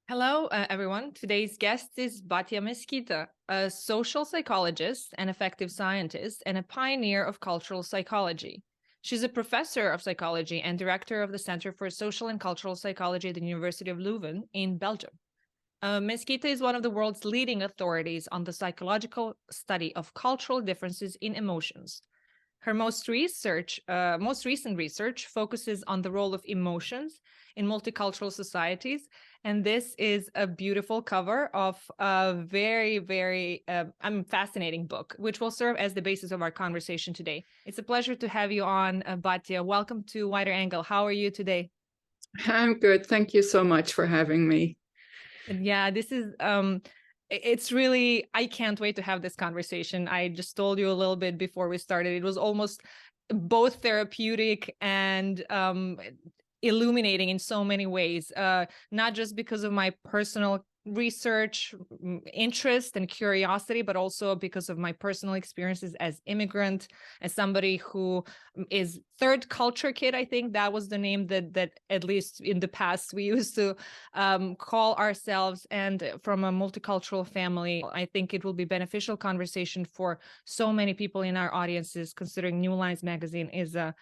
Hello, everyone. Today's guest is Batja Mesquita, a social psychologist, an effective scientist, and a pioneer of cultural psychology. She's a professor of psychology and director of the Center for Social and Cultural Psychology at the University of Leuven in Belgium. Mesquita is one of the world's leading authorities on the psychological study of cultural differences in emotions. Her most recent research focuses on the role of emotions in multicultural societies, and this is a beautiful cover of a very fascinating book, which will serve as the basis of our conversation today. It's a pleasure to have you on, Batja. Welcome to Wider Angle. How are you today? I'm good. Thank you so much for having me. Yeah, this is it's really, I can't wait to have this conversation. I just told you a little bit before we started. It was almost both therapeutic and illuminating in so many ways, not just because of my personal research interest and curiosity, but also because of my personal experiences as immigrant, as somebody who is third culture kid. I think that was the name that at least in the past we used to call ourselves, and from a multicultural family. I think it will be beneficial conversation for so many people in our audiences, considering New Lines magazine is a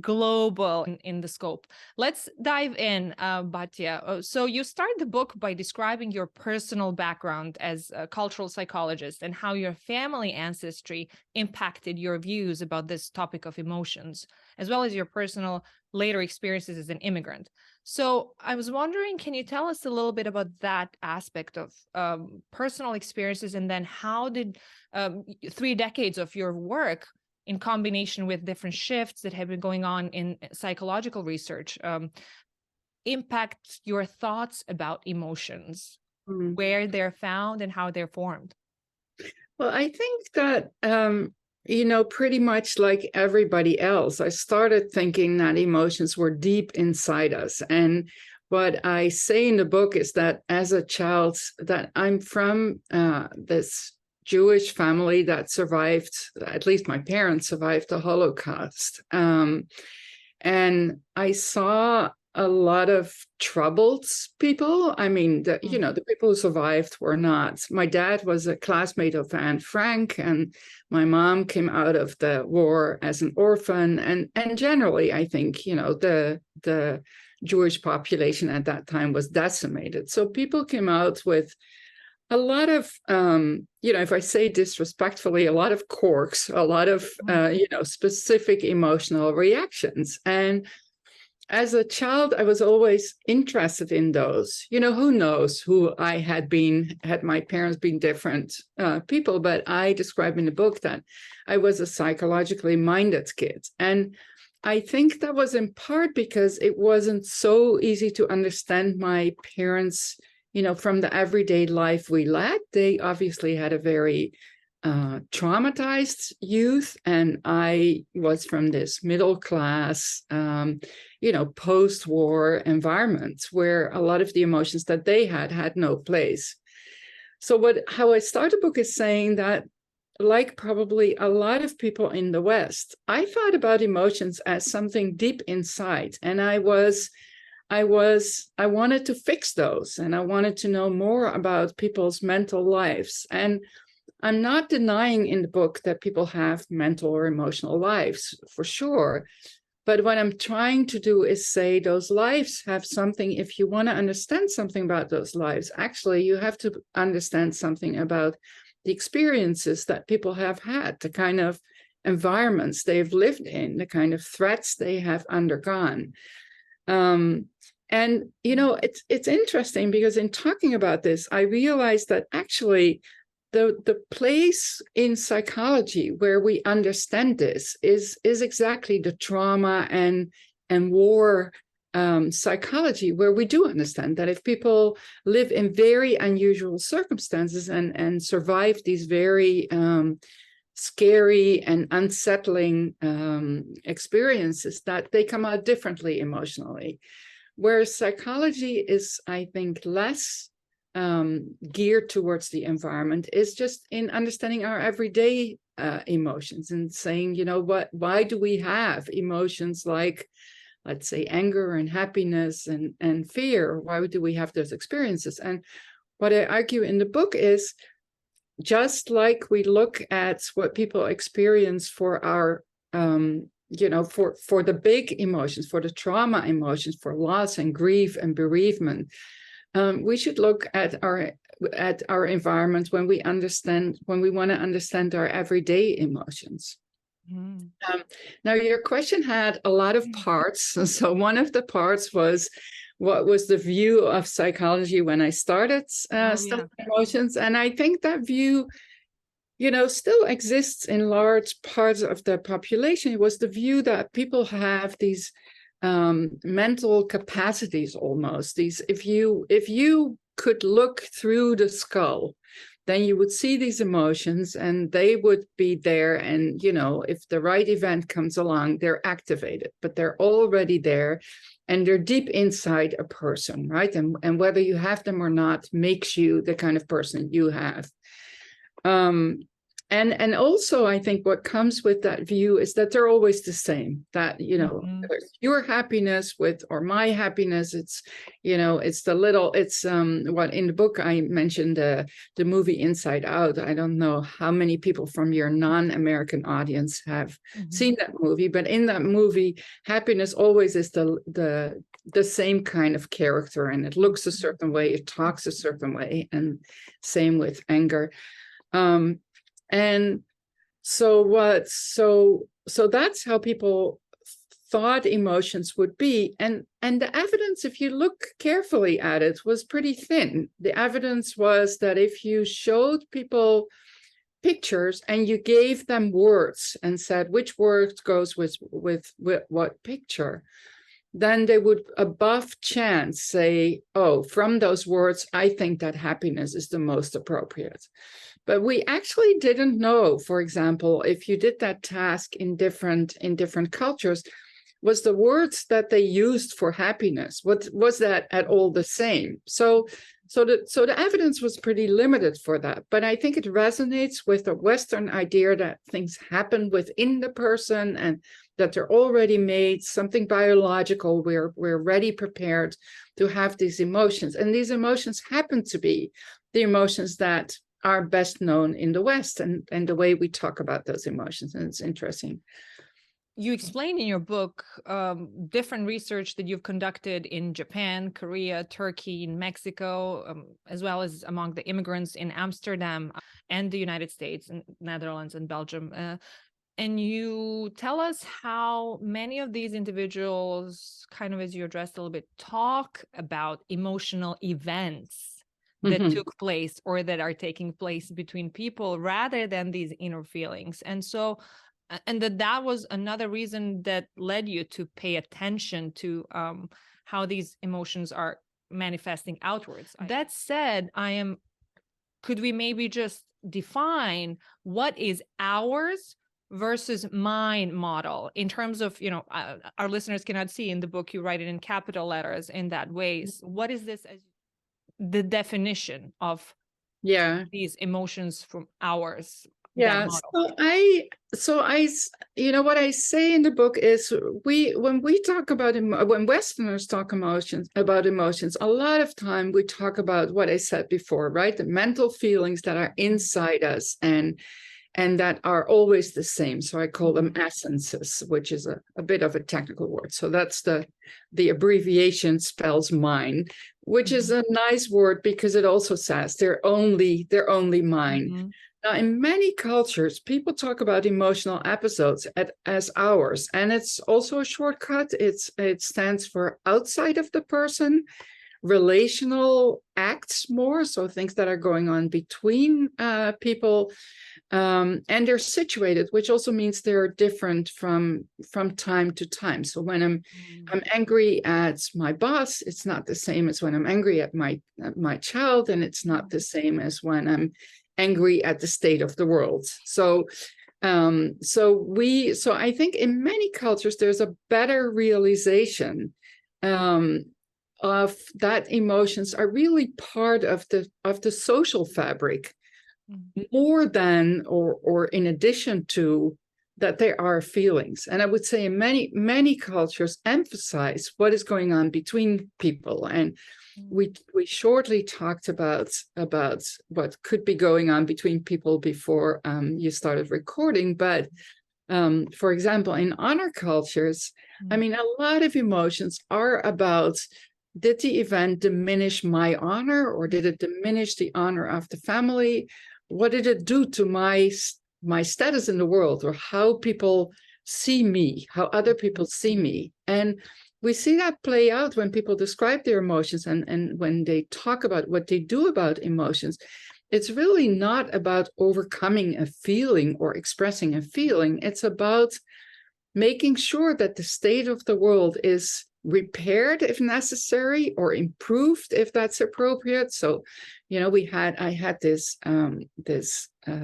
global in the scope. Let's dive in, Batja. So you start the book by describing your personal background as a cultural psychologist and how your family ancestry impacted your views about this topic of emotions, as well as your personal later experiences as an immigrant. So I was wondering, can you tell us a little bit about that aspect of personal experiences, and then how did 3 decades of your work in combination with different shifts that have been going on in psychological research, impact your thoughts about emotions, where they're found and how they're formed? Well, I think that, pretty much like everybody else, I started thinking that emotions were deep inside us. And what I say in the book is that as a child, that I'm from this Jewish family that survived, at least my parents survived the Holocaust. And I saw a lot of troubled people. I mean, the people who survived were not. My dad was a classmate of Anne Frank, and my mom came out of the war as an orphan. And generally, I think, the Jewish population at that time was decimated. So people came out with a lot of, if I say disrespectfully, a lot of quirks, a lot of, specific emotional reactions. And as a child, I was always interested in those. Who knows who I had my parents been different people, but I describe in the book that I was a psychologically minded kid. And I think that was in part because it wasn't so easy to understand my parents, from the everyday life we led. They obviously had a very traumatized youth, and I was from this middle class, post-war environment where a lot of the emotions that they had no place. So how I start the book is saying that, like probably a lot of people in the West, I thought about emotions as something deep inside, and I wanted to fix those, and I wanted to know more about people's mental lives. And I'm not denying in the book that people have mental or emotional lives, for sure. But what I'm trying to do is say those lives have something. If you want to understand something about those lives, actually, you have to understand something about the experiences that people have had, the kind of environments they've lived in, the kind of threats they have undergone. And, it's interesting because in talking about this, I realized that actually the place in psychology where we understand this is exactly the trauma and war psychology, where we do understand that if people live in very unusual circumstances and survive these very scary and unsettling experiences, that they come out differently emotionally. Whereas psychology is, I think, less geared towards the environment, is just in understanding our everyday emotions and saying, why do we have emotions like let's say, anger and happiness and fear? Why do we have those experiences? And what I argue in the book is, just like we look at what people experience for our, for the big emotions, for the trauma emotions, for loss and grief and bereavement, we should look at our environment when we want to understand our everyday emotions. Mm. Now, your question had a lot of parts. So one of the parts was, what was the view of psychology when I started studying emotions? And I think that view, still exists in large parts of the population. It was the view that people have these mental capacities almost. If you could look through the skull, then you would see these emotions and they would be there. And, if the right event comes along, they're activated, but they're already there and they're deep inside a person, right? And whether you have them or not makes you the kind of person you have. And also, I think what comes with that view is that they're always the same, that, your happiness or my happiness, it's what in the book I mentioned, the movie Inside Out. I don't know how many people from your non-American audience have seen that movie, but in that movie, happiness always is the same kind of character, and it looks a certain way, it talks a certain way, and same with anger. And so that's how people thought emotions would be. And the evidence, if you look carefully at it, was pretty thin. The evidence was that if you showed people pictures and you gave them words and said which word goes with what picture, then they would above chance say, oh, from those words, I think that happiness is the most appropriate. But we actually didn't know, for example, if you did that task in different cultures, was the words that they used for happiness, was that at all the same? So the evidence was pretty limited for that. But I think it resonates with the Western idea that things happen within the person and that they're already made, something biological. We're already prepared to have these emotions. And these emotions happen to be the emotions that are best known in the West, and the way we talk about those emotions. And it's interesting. You explain in your book different research that you've conducted in Japan, Korea, Turkey, Mexico, as well as among the immigrants in Amsterdam and the United States and Netherlands and Belgium. And you tell us how many of these individuals, kind of as you addressed a little bit, talk about emotional events that took place or that are taking place between people rather than these inner feelings. And so, and that was another reason that led you to pay attention to how these emotions are manifesting outwards. That said, could we maybe just define what is ours versus mine model in terms of, our listeners cannot see in the book, you write it in capital letters in that way. So what is this as the definition of these emotions from ours? Yeah, so I what I say in the book is when Westerners talk about emotions, a lot of time we talk about what I said before, right? The mental feelings that are inside us and that are always the same. So I call them essences, which is a bit of a technical word. So that's the abbreviation spells mine, which is a nice word because it also says they're only mine. Now, in many cultures, people talk about emotional episodes as ours, and it's also a shortcut. It stands for outside of the person, relational acts more, so things that are going on between people, and they're situated, which also means they're different from time to time. So when I'm angry at my boss, it's not the same as when I'm angry at my child, and it's not the same as when I'm angry at the state of the world. So I think in many cultures there's a better realization of that emotions are really part of the social fabric, more than or in addition to there are feelings. And I would say in many cultures emphasize what is going on between people. And we shortly talked about what could be going on between people before you started recording. But for example, in honor cultures, I mean, a lot of emotions are about, did the event diminish my honor, or did it diminish the honor of the family? What did it do to my status in the world, or how people see me, how other people see me? And we see that play out when people describe their emotions and when they talk about what they do about emotions. It's really not about overcoming a feeling or expressing a feeling. It's about making sure that the state of the world is repaired if necessary, or improved if that's appropriate. So, you know, I had this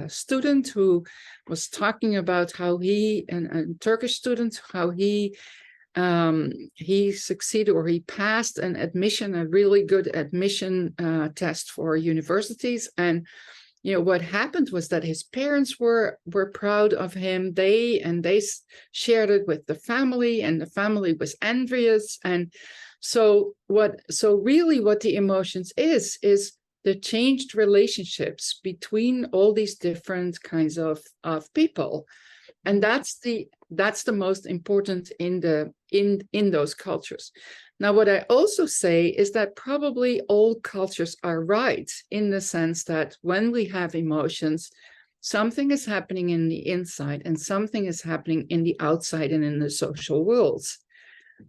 student who was talking about how a Turkish student, how he succeeded, or he passed a really good admission test for universities. And you know, what happened was that his parents were proud of him. They shared it with the family, and the family was envious. And so really what the emotions is the changed relationships between all these different kinds of people. And that's the most important in those cultures. Now, what I also say is that probably all cultures are right, in the sense that when we have emotions, something is happening in the inside and something is happening in the outside and in the social worlds.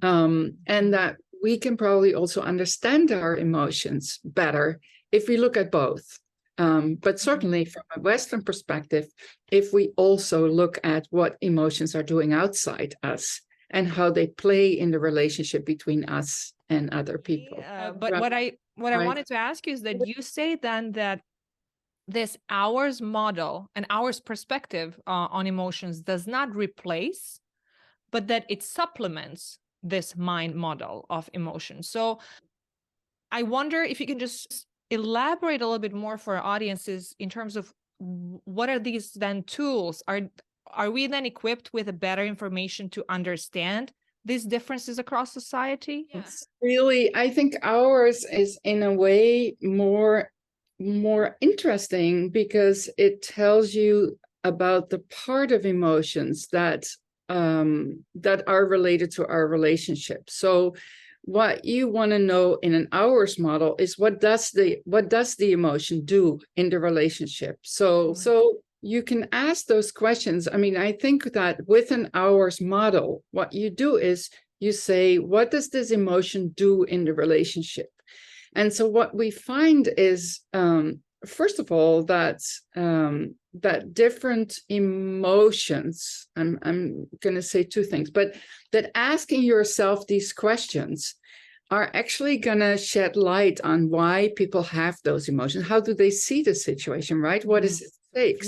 And that we can probably also understand our emotions better if we look at both. But certainly from a Western perspective, if we also look at what emotions are doing outside us and how they play in the relationship between us and other people. But what I wanted to ask you is that you say then that this ours model and ours perspective on emotions does not replace, but that it supplements this mind model of emotion. So I wonder if you can just elaborate a little bit more for our audiences in terms of what are these then tools? Are we then equipped with a better information to understand these differences across society? It's really, I think ours is in a way more interesting, because it tells you about the part of emotions that are related to our relationship. So what you want to know in an hours model is what does the emotion do in the relationship. So you can ask those questions. I mean, I think that with an hours model, what you do is you say, what does this emotion do in the relationship? And so what we find is, first of all, that different emotions, I'm going to say two things, but that asking yourself these questions are actually going to shed light on why people have those emotions. How do they see the situation, right? What is at stake?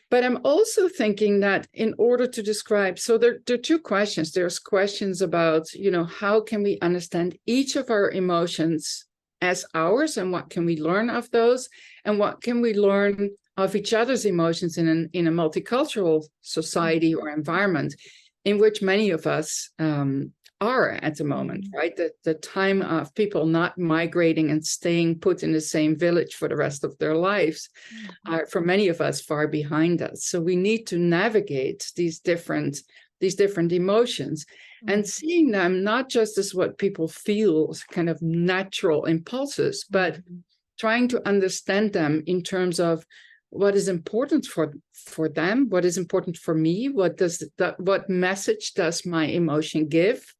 But I'm also thinking that in order to describe, so there are two questions. There's questions about, you know, how can we understand each of our emotions as ours, and what can we learn of those, and what can we learn of each other's emotions in a multicultural society or environment in which many of us are at the moment, right? The time of people not migrating and staying put in the same village for the rest of their lives are, for many of us, far behind us. So we need to navigate these different emotions, and seeing them not just as what people feel, kind of natural impulses, but trying to understand them in terms of what is important for them, what is important for me, what message does my emotion give,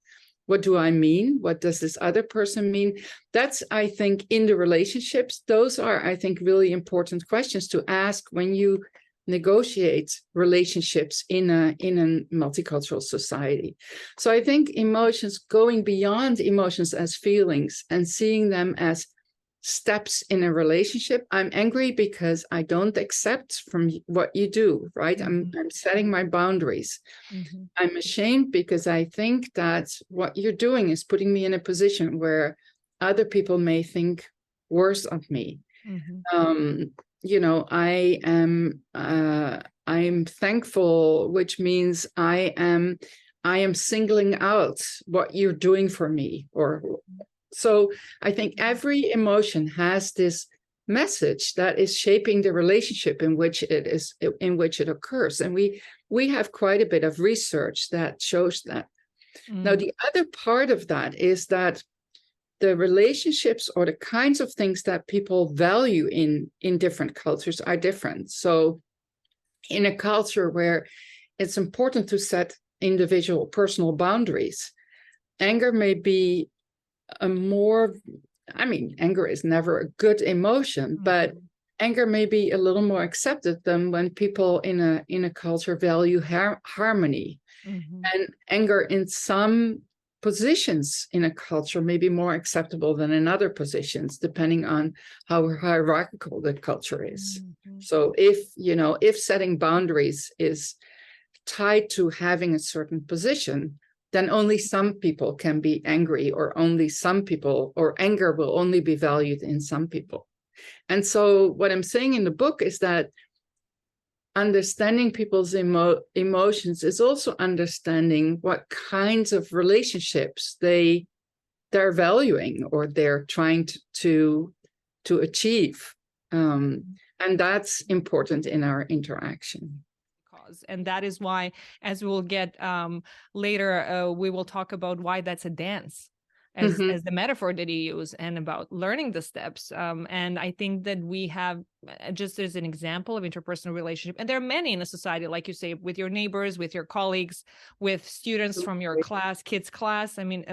what do I mean, what does this other person mean? That's, I think, in the relationships, those are, I think, really important questions to ask when you negotiate relationships in a multicultural society. So I think emotions, going beyond emotions as feelings and seeing them as steps in a relationship. I'm angry because I don't accept from what you do, right? I'm setting my boundaries. I'm ashamed because I think that what you're doing is putting me in a position where other people may think worse of me. You know, I am I'm thankful, which means I am singling out what you're doing for me. Or so I think every emotion has this message that is shaping the relationship in which it occurs. And we have quite a bit of research that shows that. Now, the other part of that is that the relationships or the kinds of things that people value in different cultures are different. So in a culture where it's important to set individual personal boundaries, anger may be anger is never a good emotion, but anger may be a little more accepted than when people in a culture value harmony. And anger in some positions in a culture may be more acceptable than in other positions, depending on how hierarchical the culture is. So if setting boundaries is tied to having a certain position, then only some people can be angry, or anger will only be valued in some people. And so what I'm saying in the book is that understanding people's emotions is also understanding what kinds of relationships they're valuing or they're trying to achieve. And that's important in our interaction. And that is why, as we'll get later, we will talk about why that's a dance. As the metaphor that you use, and about learning the steps. And I think that we have, just as an example of interpersonal relationship, and there are many in a society, like you say, with your neighbors, with your colleagues, with students from your kids' class. I mean,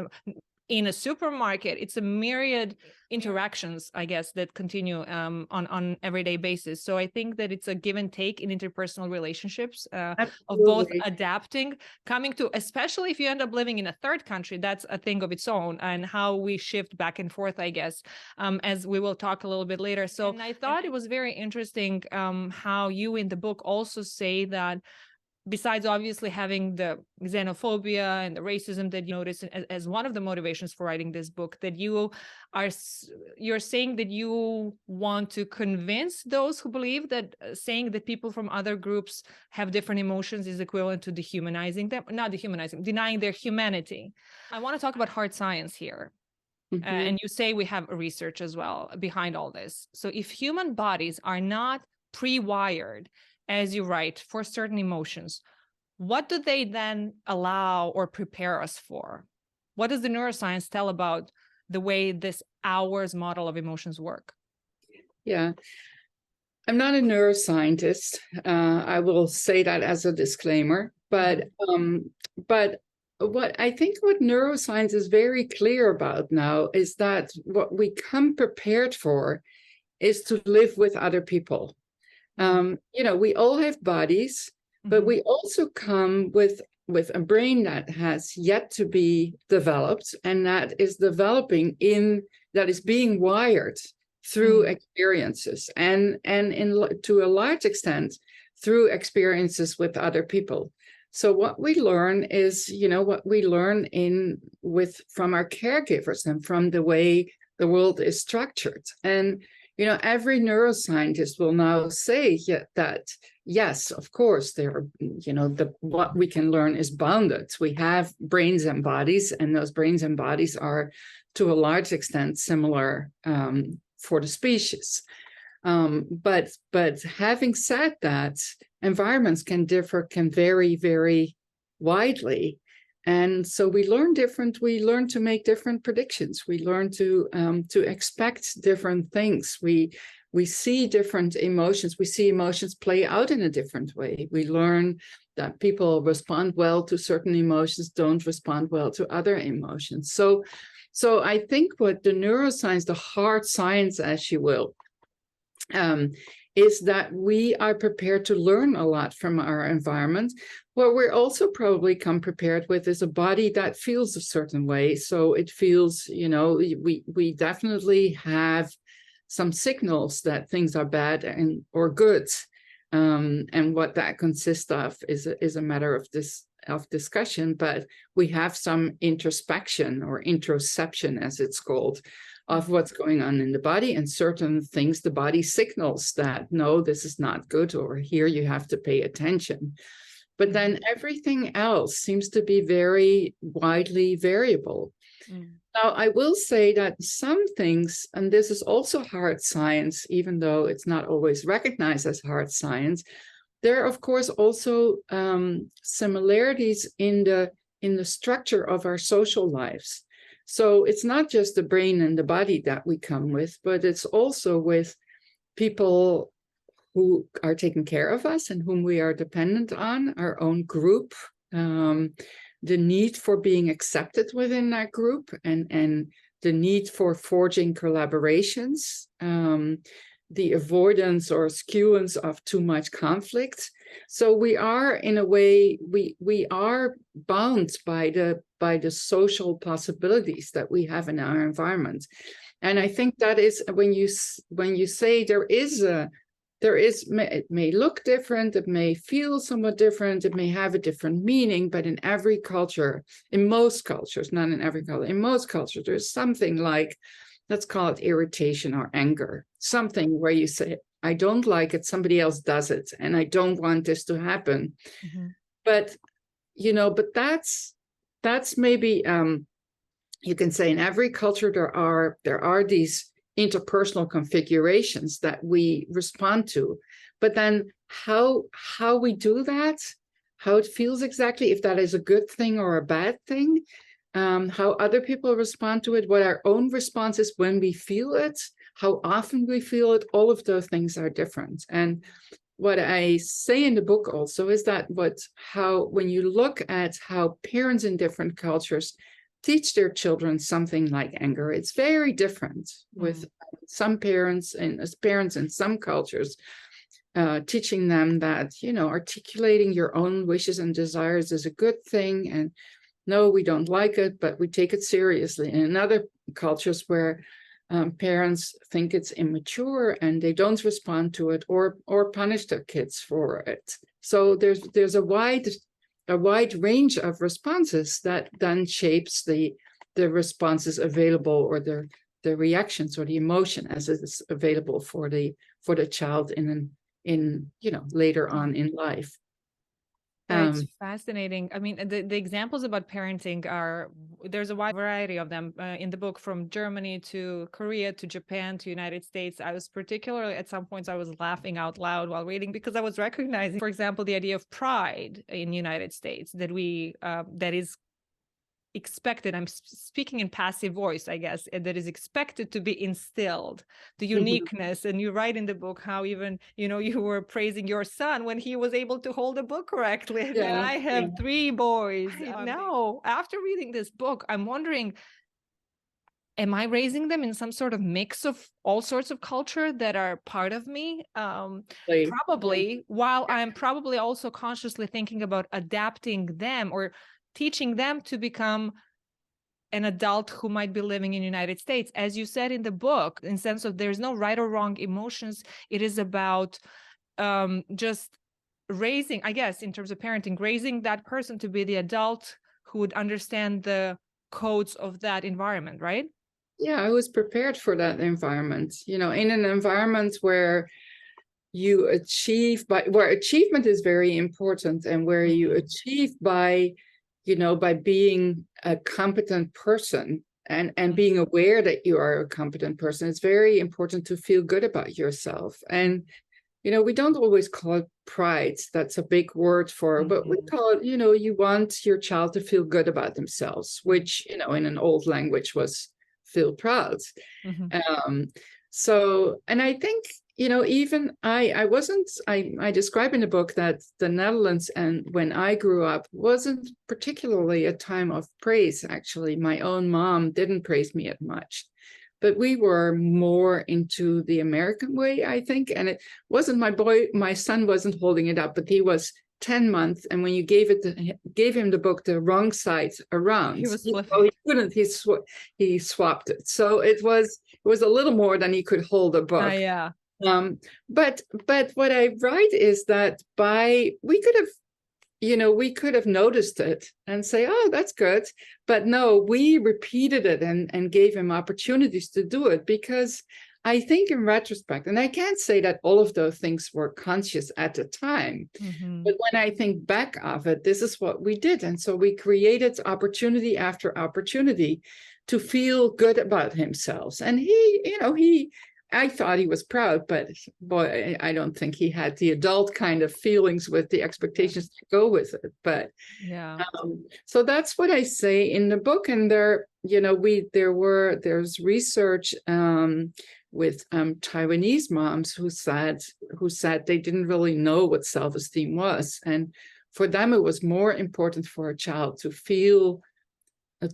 in a supermarket, it's a myriad interactions, I guess, that continue on everyday basis. So I think that it's a give and take in interpersonal relationships of both adapting, coming to, especially if you end up living in a third country, that's a thing of its own, and how we shift back and forth, I guess, as we will talk a little bit later. So and I thought it was very interesting how you in the book also say that besides obviously having the xenophobia and the racism that you notice as one of the motivations for writing this book, that you're saying that you want to convince those who believe that saying that people from other groups have different emotions is equivalent to dehumanizing them, not dehumanizing, denying their humanity. I want to talk about hard science here. And you say we have research as well behind all this. So if human bodies are not pre-wired, as you write, for certain emotions, what do they then allow or prepare us for? What does the neuroscience tell about the way this ours model of emotions work? Yeah, I'm not a neuroscientist. I will say that as a disclaimer, but what I think what neuroscience is very clear about now is that what we come prepared for is to live with other people. We all have bodies, but we also come with a brain that has yet to be developed, and that is being wired through experiences and to a large extent through experiences with other people. So what we learn is, what we learn from our caregivers and from the way the world is structured. And every neuroscientist will now say that, yes, of course, what we can learn is bounded. We have brains and bodies, and those brains and bodies are, to a large extent, similar for the species. But having said that, environments can vary very widely. And so we learn to make different predictions. We learn to expect different things. We see different emotions. We see emotions play out in a different way. We learn that people respond well to certain emotions, don't respond well to other emotions. So I think what the neuroscience, the hard science, as you will, is that we are prepared to learn a lot from our environment. What we're also probably come prepared with is a body that feels a certain way. So it feels, we definitely have some signals that things are bad or good. And what that consists of is a matter of discussion, but we have some introspection or interoception, as it's called, of what's going on in the body, and certain things the body signals that, no, this is not good, or here you have to pay attention. But then everything else seems to be very widely variable. Now, I will say that some things, and this is also hard science, even though it's not always recognized as hard science, there are, of course, also similarities in the structure of our social lives. So it's not just the brain and the body that we come with, but it's also with people who are taking care of us and whom we are dependent on, our own group, the need for being accepted within that group, and the need for forging collaborations, the avoidance or skewance of too much conflict. So we are, in a way, we are bound by the social possibilities that we have in our environment. And I think that is when you say it may look different, it may feel somewhat different, it may have a different meaning, but in every culture, in most cultures, not in every culture, in most cultures, there's something like, let's call it irritation or anger, something where you say, I don't like it, somebody else does it, and I don't want this to happen. But, but that's maybe, you can say in every culture, there are these interpersonal configurations that we respond to, but then how we do that, how it feels exactly, if that is a good thing or a bad thing, how other people respond to it, what our own response is when we feel it, how often we feel it, all of those things are different. And what I say in the book also is that when you look at how parents in different cultures teach their children something like anger, it's very different with some parents and as parents in some cultures, teaching them that, articulating your own wishes and desires is a good thing. And no, we don't like it, but we take it seriously. And in other cultures where parents think it's immature and they don't respond to it or punish their kids for it. So there's a wide range of responses that then shapes the responses available, or the reactions or the emotion as it is available for the child in later on in life. It's fascinating. I mean, the examples about parenting there's a wide variety of them in the book, from Germany to Korea to Japan to United States. I was particularly, at some points, I was laughing out loud while reading, because I was recognizing, for example, the idea of pride in United States that is expected. I'm speaking in passive voice, I guess, that is expected to be instilled, the uniqueness. And you write in the book how even, you were praising your son when he was able to hold a book correctly. Yeah, and I have 3 boys. Now, after reading this book, I'm wondering, am I raising them in some sort of mix of all sorts of culture that are part of me? Probably, while I'm probably also consciously thinking about adapting them or teaching them to become an adult who might be living in the United States. As you said in the book, in sense of there's no right or wrong emotions. It is about just raising, I guess, in terms of parenting, raising that person to be the adult who would understand the codes of that environment, right? Yeah, I was prepared for that environment, in an environment where you achieve where achievement is very important, and where you achieve by being a competent person and being aware that you are a competent person. It's very important to feel good about yourself. And, we don't always call it pride. That's a big word for, but we call it, you want your child to feel good about themselves, which, in an old language was feel proud. And I think, even I describe in the book that the Netherlands, and when I grew up, wasn't particularly a time of praise. Actually, my own mom didn't praise me as much, but we were more into the American way, I think. And it wasn't my son wasn't holding it up, but he was 10 months, and when you gave him the book the wrong side around, he couldn't. He swapped it. So it was a little more than he could hold a book. Yeah. But what I write is that we could have we could have noticed it and say, oh, that's good. But no, we repeated it and gave him opportunities to do it, because I think in retrospect, and I can't say that all of those things were conscious at the time, but when I think back of it, this is what we did. And so we created opportunity after opportunity to feel good about himself. And I thought he was proud, but boy, I don't think he had the adult kind of feelings with the expectations to go with it. But yeah, so that's what I say in the book. And there's research with Taiwanese moms who said they didn't really know what self-esteem was, and for them it was more important for a child to feel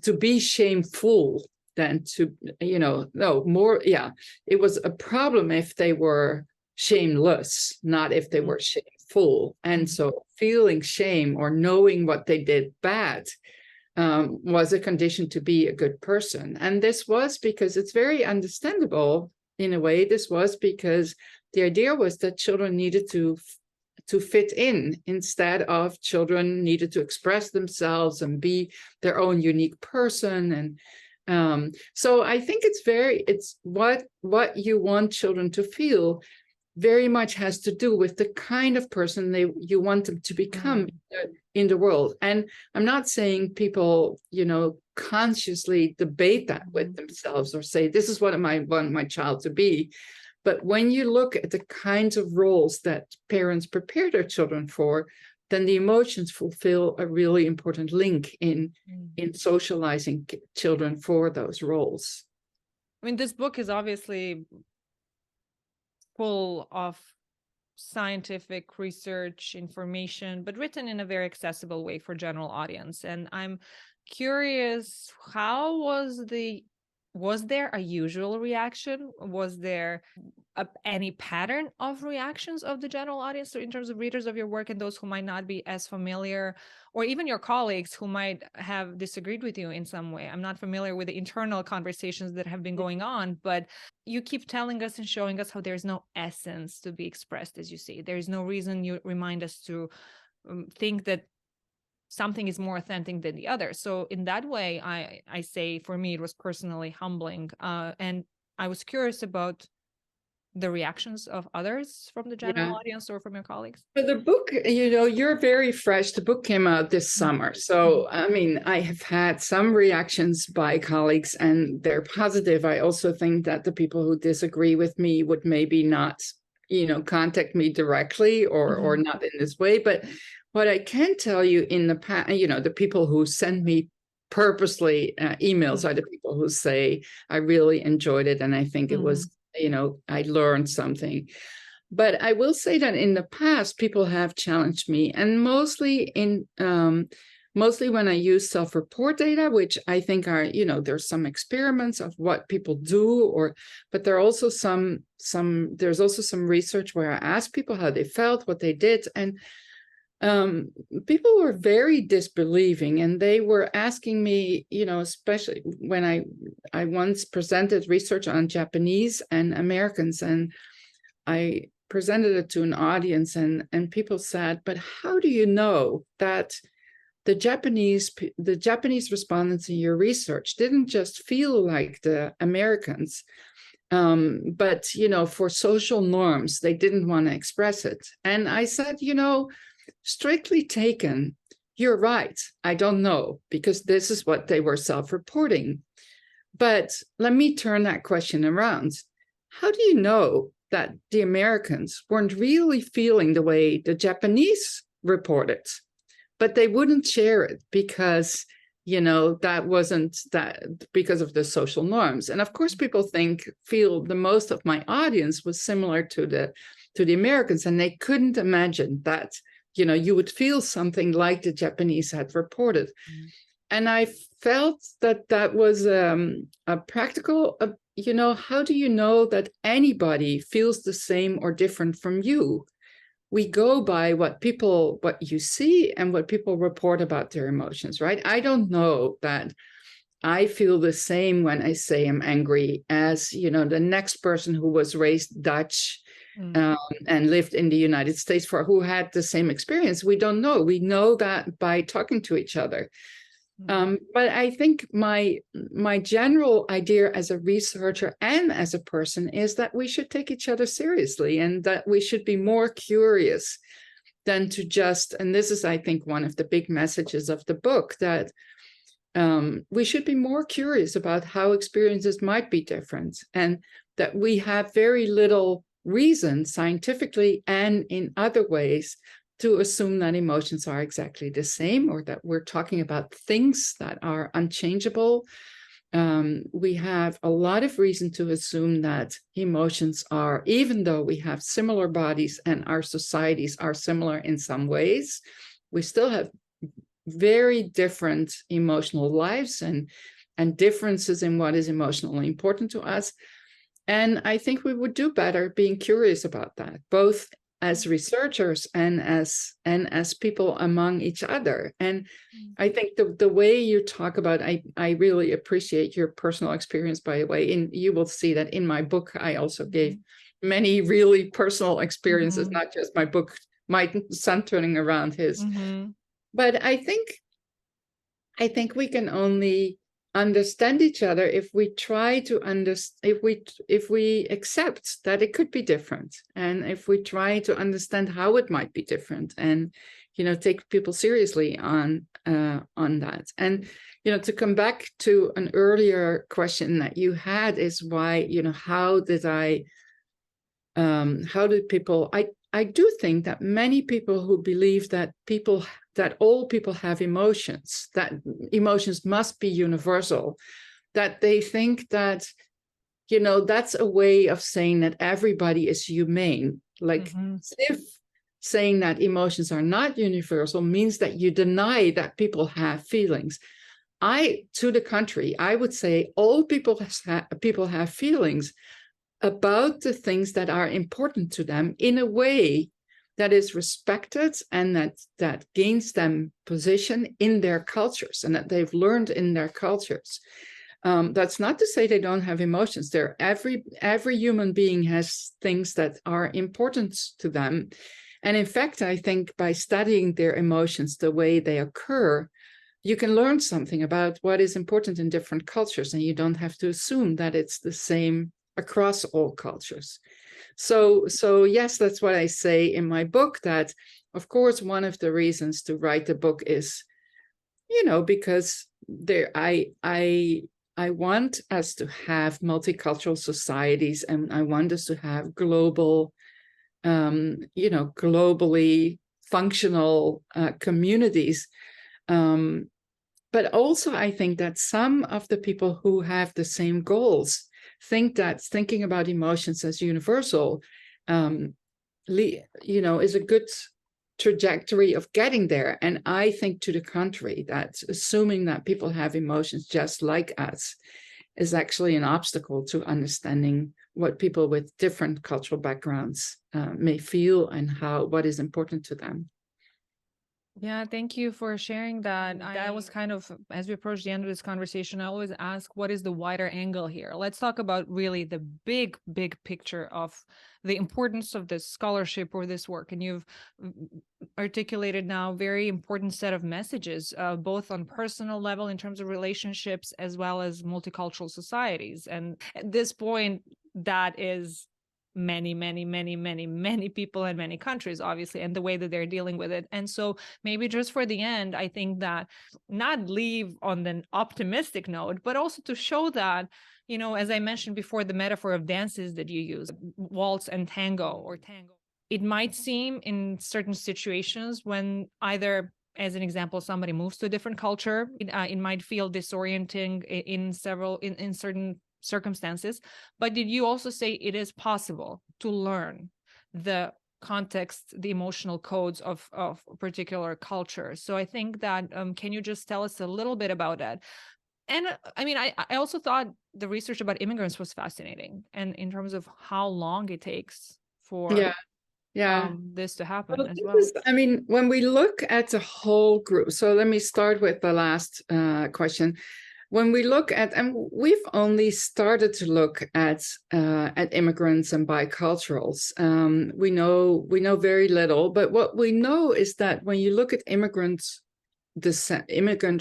to be shameful than to, it was a problem if they were shameless, not if they were shameful. And so feeling shame or knowing what they did bad was a condition to be a good person. And this was because it's very understandable in a way. This was because the idea was that children needed to fit in, instead of children needed to express themselves and be their own unique person. And so I think it's what you want children to feel very much has to do with the kind of person you want them to become in the world. And I'm not saying people, consciously debate that with themselves or say, this is what I want my child to be. But when you look at the kinds of roles that parents prepare their children for, then the emotions fulfill a really important link in socializing children for those roles. I mean, this book is obviously full of scientific research information, but written in a very accessible way for general audience. And I'm curious, was there a usual reaction? Was there any pattern of reactions of the general audience in terms of readers of your work and those who might not be as familiar, or even your colleagues who might have disagreed with you in some way? I'm not familiar with the internal conversations that have been going on, but you keep telling us and showing us how there's no essence to be expressed, as you say. There's no reason you remind us to think that something is more authentic than the other. So in that way, I say, for me, it was personally humbling. And I was curious about the reactions of others from the general audience or from your colleagues. For the book, you're very fresh. The book came out this summer. So, I mean, I have had some reactions by colleagues and they're positive. I also think that the people who disagree with me would maybe not, contact me directly or not in this way. But what I can tell you in the past, the people who send me purposely emails are the people who say, I really enjoyed it. And I think it was, I learned something. But I will say that in the past, people have challenged me, and mostly when I use self-report data, which I think are, there's some experiments of what people do, but there are also there's also some research where I asked people how they felt, what they did. And people were very disbelieving, and they were asking me, especially when I once presented research on Japanese and Americans, and I presented it to an audience, and people said, but how do you know that the Japanese respondents in your research didn't just feel like the Americans, but, for social norms, they didn't want to express it? And I said, strictly taken, you're right. I don't know, because this is what they were self-reporting. But let me turn that question around. How do you know that the Americans weren't really feeling the way the Japanese reported, but they wouldn't share it because, that wasn't that because of the social norms? And of course, people feel the most of my audience was similar to the Americans, and they couldn't imagine that you would feel something like the Japanese had reported. And I felt that was a practical, how do you know that anybody feels the same or different from you? We go by what you see and what people report about their emotions, right? I don't know that I feel the same when I say I'm angry as, the next person who was raised Dutch and lived in the United States who had the same experience. We don't know. We know that by talking to each other. But I think my general idea as a researcher and as a person is that we should take each other seriously, and that we should be more curious than to just, and this is, I think, one of the big messages of the book, that we should be more curious about how experiences might be different, and that we have very little reason, scientifically and in other ways, to assume that emotions are exactly the same, or that we're talking about things that are unchangeable. We have a lot of reason to assume that emotions are, even though we have similar bodies and our societies are similar in some ways, we still have very different emotional lives and differences in what is emotionally important to us. And I think we would do better being curious about that, both as researchers and as people among each other. And I think the way you talk about, I really appreciate your personal experience, by the way. And you will see that in my book, I also gave many really personal experiences, not just my book, my son turning around his. But I think we can only understand each other if we try to understand, if we accept that it could be different, and if we try to understand how it might be different, and take people seriously on that. And to come back to an earlier question that you had, is why, how did people, I do think that many people who believe that all people have emotions, that emotions must be universal, that they think that, that's a way of saying that everybody is humane. Like, if saying that emotions are not universal means that you deny that people have feelings. To the contrary, I would say all people have feelings about the things that are important to them in a way that is respected, and that gains them position in their cultures, and that they've learned in their cultures. That's not to say they don't have emotions. Every human being has things that are important to them. And in fact, I think by studying their emotions, the way they occur, you can learn something about what is important in different cultures, and you don't have to assume that it's the same across all cultures. So yes, that's what I say in my book, that of course one of the reasons to write the book is, because I want us to have multicultural societies, and I want us to have globally functional communities. But also I think that some of the people who have the same goals think that thinking about emotions as universal, is a good trajectory of getting there. And I think, to the contrary, that assuming that people have emotions just like us is actually an obstacle to understanding what people with different cultural backgrounds may feel, and what is important to them. Yeah, thank you for sharing that. That was kind of, as we approach the end of this conversation, I always ask, what is the wider angle here? Let's talk about really the big picture of the importance of this scholarship or this work. And you've articulated now a very important set of messages, both on personal level in terms of relationships, as well as multicultural societies. And at this point, that is many people in many countries, obviously, and the way that they're dealing with it. And so maybe just for the end, I think that not leave on an optimistic note, but also to show that, as I mentioned before, the metaphor of dances that you use, waltz and tango, it might seem in certain situations, when either, as an example, somebody moves to a different culture, it might feel disorienting in certain circumstances. But did you also say it is possible to learn the context, the emotional codes of particular cultures? So I think that, can you just tell us a little bit about that? And I mean, I also thought the research about immigrants was fascinating, and in terms of how long it takes for this to happen as well. When we look at the whole group, so let me start with the last question. when we look at, and we've only started to look at immigrants and biculturals. We know very little, but what we know is that when you look at immigrant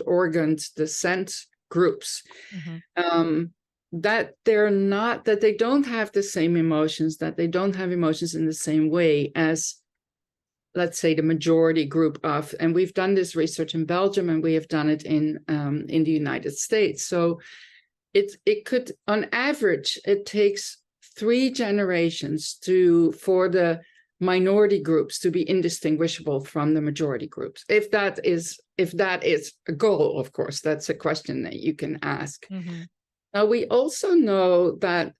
organ descent groups, that they don't have the same emotions, that they don't have emotions in the same way as, let's say, the majority group of, and we've done this research in Belgium and we have done it in the United States. So it could, on average, it takes 3 generations for the minority groups to be indistinguishable from the majority groups. If that is a goal, of course, that's a question that you can ask. Now, we also know that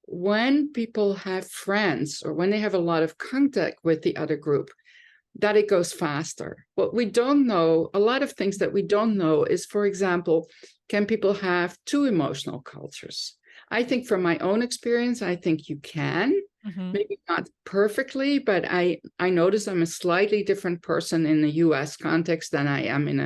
when people have friends or when they have a lot of contact with the other group, that it goes faster. What we don't know, a lot of things that we don't know is, for example, can people have 2 emotional cultures? I think from my own experience, I think you can, maybe not perfectly, but I notice I'm a slightly different person in the US context than I am in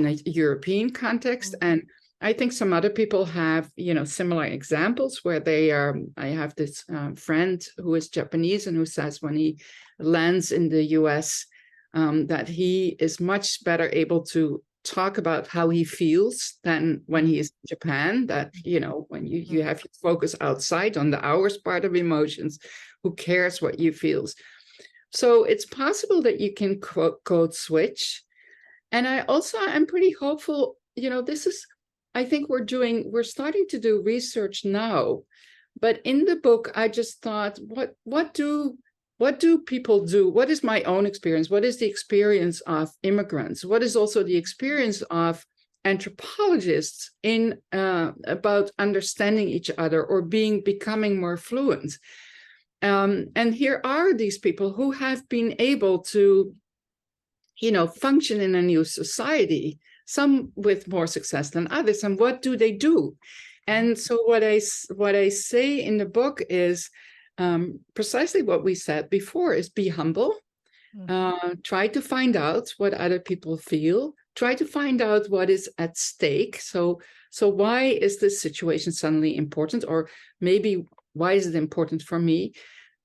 a European context. And I think some other people have, similar examples where they are. I have this friend who is Japanese and who says when he lands in the US, that he is much better able to talk about how he feels than when he is in Japan. That, when you have your focus outside on the hours part of emotions, who cares what you feels? So it's possible that you can code switch. And I'm pretty hopeful, I think we're starting to do research now, but in the book, I just thought, what do people do? What is my own experience? What is the experience of immigrants? What is also the experience of anthropologists in about understanding each other or becoming more fluent? And here are these people who have been able to, function in a new society, some with more success than others. And what do they do? And so what I say in the book is precisely what we said before: is be humble, try to find out what other people feel, try to find out what is at stake. So why is this situation suddenly important? Or maybe why is it important for me?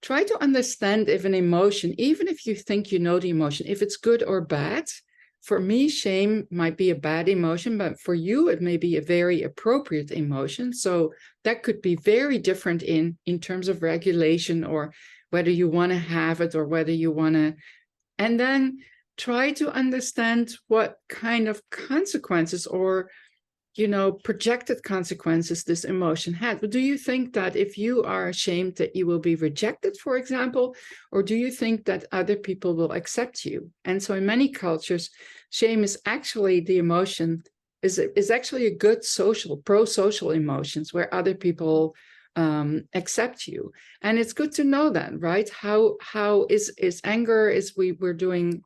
Try to understand if an emotion, even if you think you know the emotion, if it's good or bad. For me, shame might be a bad emotion, but for you, it may be a very appropriate emotion. So that could be very different in terms of regulation, or whether you want to have it or whether you want to. And then try to understand what kind of consequences or, projected consequences this emotion had. But do you think that if you are ashamed that you will be rejected, for example, or do you think that other people will accept you? And so in many cultures, shame is actually the emotion, is actually a good pro-social emotions where other people accept you. And it's good to know that, right? How is anger, we're doing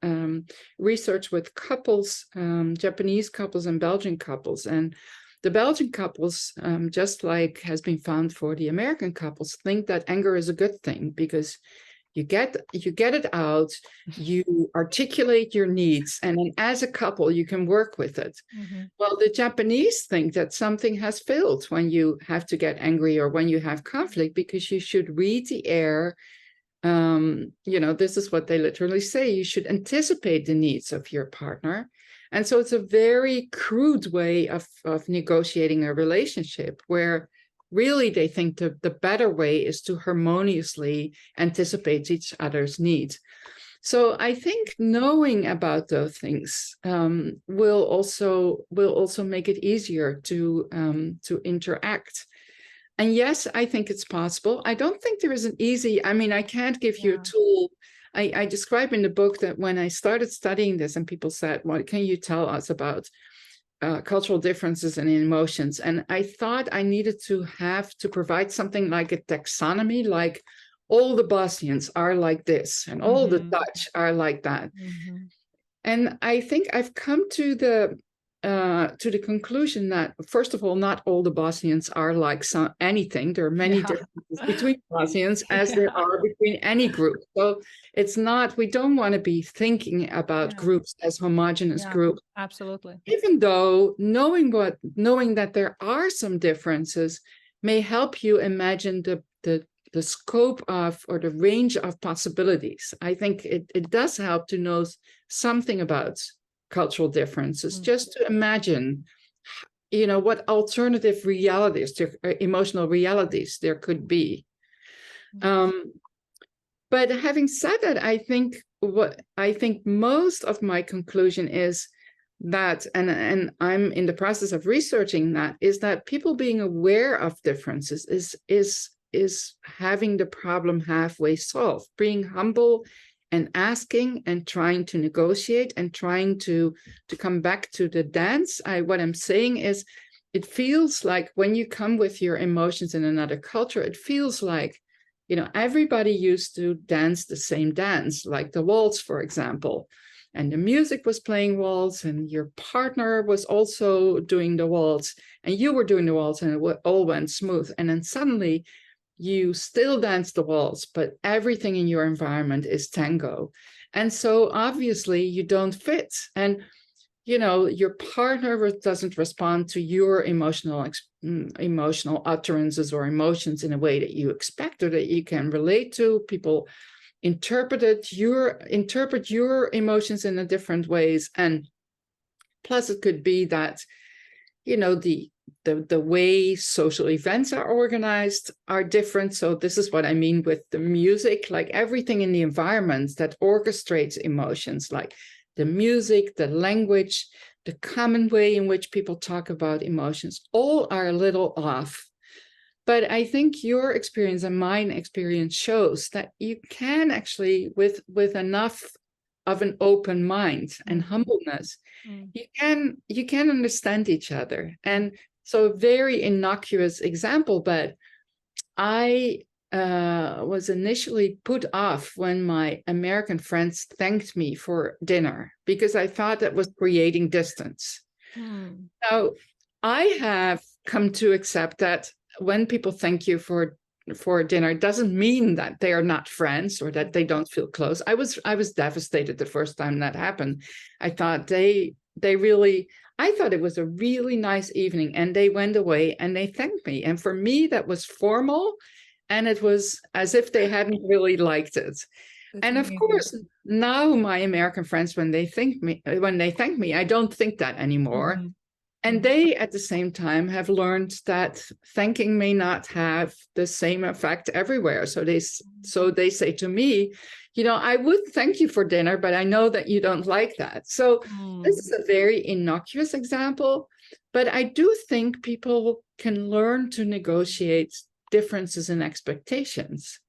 research with couples, Japanese couples and Belgian couples. And the Belgian couples, just like has been found for the American couples, think that anger is a good thing because you get it out, you articulate your needs, and then as a couple, you can work with it. Well, the Japanese think that something has failed when you have to get angry or when you have conflict, because you should read the air. This is what they literally say. You should anticipate the needs of your partner. And so it's a very crude way of negotiating a relationship, where really they think the better way is to harmoniously anticipate each other's needs. So I think knowing about those things will also make it easier to interact. And yes, I think it's possible. I don't think there is an easy, I can't give you a tool. I describe in the book that when I started studying this and people said, "What can you tell us about cultural differences and emotions?" And I thought I needed to provide something like a taxonomy, like all the Bosnians are like this and all the Dutch are like that. And I think I've come to to the conclusion that, first of all, not all the Bosnians are like anything. There are many differences between Bosnians as there are between any group. So it's not, we don't want to be thinking about groups as homogenous groups. Absolutely. Even though knowing that there are some differences may help you imagine the scope of, or the range of possibilities. I think it does help to know something about cultural differences, just to imagine, what alternative realities, emotional realities there could be. But having said that, I think most of my conclusion is that, and I'm in the process of researching that, is that people being aware of differences is having the problem halfway solved, being humble and asking and trying to negotiate and trying to come back to the dance. What I'm saying is, it feels like when you come with your emotions in another culture, it feels like, everybody used to dance the same dance, like the waltz, for example. And the music was playing waltz, and your partner was also doing the waltz, and you were doing the waltz, and it all went smooth. And then suddenly, you still dance the waltz, but everything in your environment is tango. And so obviously you don't fit. And, your partner doesn't respond to your emotional utterances or emotions in a way that you expect or that you can relate to. People interpret your emotions in a different ways. And plus it could be that, the way social events are organized are different. So this is what I mean with the music, like everything in the environment that orchestrates emotions, like the music, the language, the common way in which people talk about emotions, all are a little off. But I think your experience and mine experience shows that you can actually, with enough of an open mind and humbleness, you can understand each other. And so, a very innocuous example, but I was initially put off when my American friends thanked me for dinner because I thought that was creating distance. Now, I have come to accept that when people thank you for dinner, it doesn't mean that they are not friends or that they don't feel close. I was devastated the first time that happened. I thought I thought it was a really nice evening, and they went away and they thanked me. And for me, that was formal, and it was as if they hadn't really liked it. And of course, now my American friends, when they thank me, I don't think that anymore. And they, at the same time, have learned that thanking may not have the same effect everywhere. So they say to me, I would thank you for dinner, but I know that you don't like that. So this is a very innocuous example, but I do think people can learn to negotiate differences in expectations.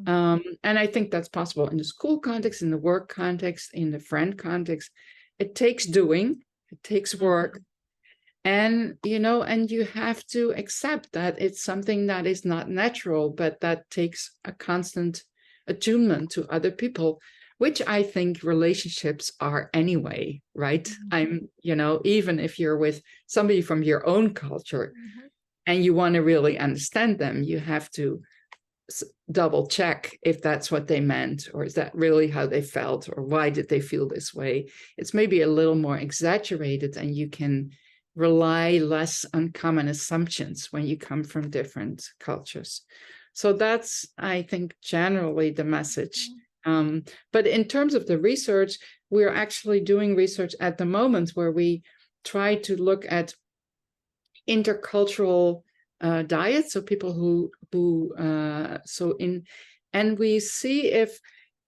And I think that's possible in the school context, in the work context, in the friend context. It takes doing, it takes work. And, and you have to accept that it's something that is not natural, but that takes a constant attunement to other people, which I think relationships are anyway, right? Even if you're with somebody from your own culture and you want to really understand them, you have to double check if that's what they meant, or is that really how they felt, or why did they feel this way? It's maybe a little more exaggerated, and you can rely less on common assumptions when you come from different cultures. So that's, I think, generally the message. But in terms of the research, we're actually doing research at the moment where we try to look at intercultural diets, so people and we see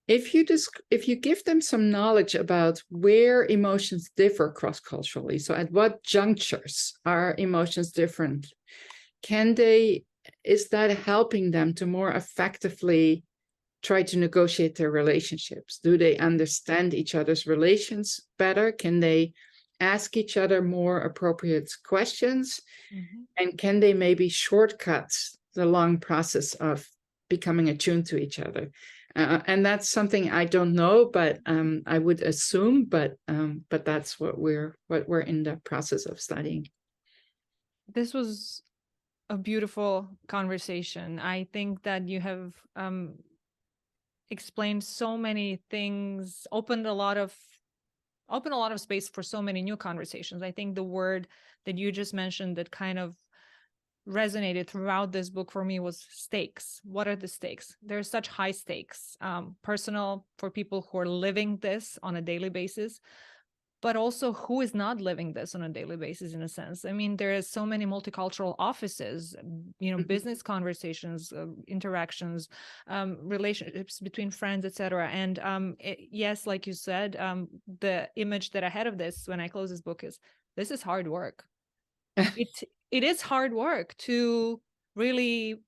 if you give them some knowledge about where emotions differ cross-culturally, so at what junctures are emotions different, is that helping them to more effectively try to negotiate their relationships? Do they understand each other's relations better? Can they ask each other more appropriate questions? And can they maybe shortcut the long process of becoming attuned to each other? And that's something I don't know, but I would assume. But that's what we're in the process of studying. This was a beautiful conversation. I think that you have explained so many things, opened a lot of space for so many new conversations. I think the word that you just mentioned that kind of resonated throughout this book for me was stakes. What are the stakes? There's such high stakes, personal for people who are living this on a daily basis, but also who is not living this on a daily basis, in a sense. I mean, there is so many multicultural offices, business conversations, interactions, relationships between friends, etc. And yes, like you said, the image that I had of this when I close this book is, this is hard work. It is hard work to really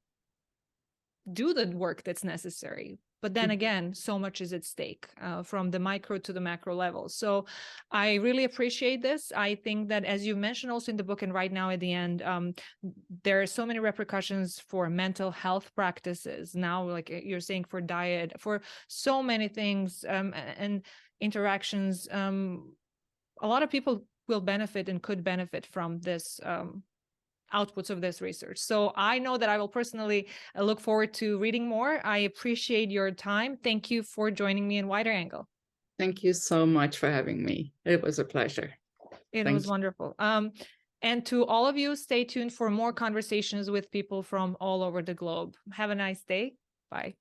do the work that's necessary. But then again, so much is at stake, from the micro to the macro level. So I really appreciate this. I think that, as you mentioned also in the book and right now at the end, there are so many repercussions for mental health practices now, like you're saying, for diet, for so many things, and interactions. A lot of people will benefit and could benefit from this, outputs of this research. So I know that I will personally look forward to reading more. I appreciate your time. Thank you for joining me in Wider Angle. Thank you so much for having me. It was a pleasure. It was wonderful. And to all of you, stay tuned for more conversations with people from all over the globe. Have a nice day. Bye.